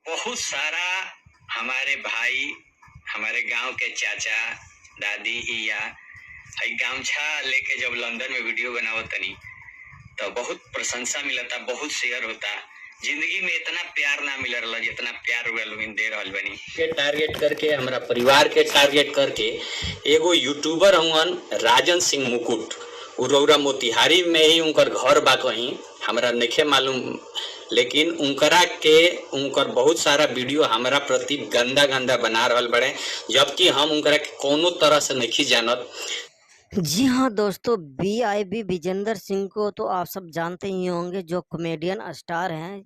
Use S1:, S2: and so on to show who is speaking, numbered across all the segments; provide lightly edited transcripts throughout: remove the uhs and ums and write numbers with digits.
S1: बहुत सारा हमारे भाई, हमारे गांव के चाचा दादी या गामछा लेके जब लंदन में वीडियो बनावत तनी तो बहुत प्रशंसा मिलता, बहुत शेयर होता। जिंदगी में इतना प्यार ना मिल रहा जितना प्यार दे रहल बनी के टारगेट करके, हमारा परिवार के टारगेट करके एगो यूट्यूबर हुवन राजन सिंह मुकुट, उरौरा मोतिहारी में ही उनकर घर बा, कहीं हमरा नहीं मालूम, लेकिन उनकरा के उनकर बहुत सारा वीडियो हमारा प्रति गंदा गंदा बना रहल बड़े, जबकि हम उनकरा के कोनो तरह से नहीं जानत।
S2: जी हाँ दोस्तों, BIB विजेंद्र सिंह को तो आप सब जानते ही होंगे, जो कॉमेडियन स्टार हैं।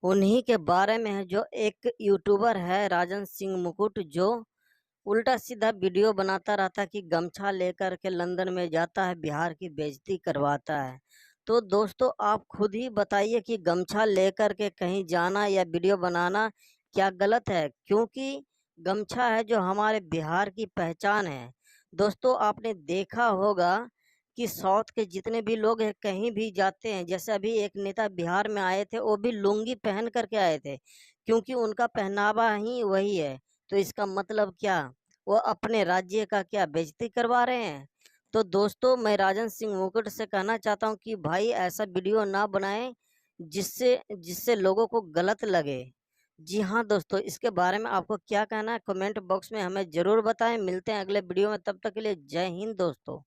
S2: उन्हीं के बारे में है जो एक यूट्यूबर है राजन सिंह मुकुट, जो उल्टा सीधा वीडियो बनाता रहता कि गमछा लेकर के लंदन में जाता है, बिहार की बेइज्जती करवाता है। तो दोस्तों आप खुद ही बताइए कि गमछा लेकर के कहीं जाना या वीडियो बनाना क्या गलत है? क्योंकि गमछा है जो हमारे बिहार की पहचान है। दोस्तों आपने देखा होगा कि साउथ के जितने भी लोग हैं कहीं भी जाते हैं, जैसे अभी एक नेता बिहार में आए थे, वो भी लुंगी पहन करके आए थे, क्योंकि उनका पहनावा ही वही है। तो इसका मतलब क्या, वो अपने राज्य का क्या बेइज्जती करवा रहे हैं? तो दोस्तों मैं राजन सिंह मुकुट से कहना चाहता हूँ कि भाई ऐसा वीडियो ना बनाएं जिससे जिससे लोगों को गलत लगे। जी हाँ दोस्तों, इसके बारे में आपको क्या कहना है कमेंट बॉक्स में हमें ज़रूर बताएं। मिलते हैं अगले वीडियो में, तब तक के लिए जय हिंद दोस्तों।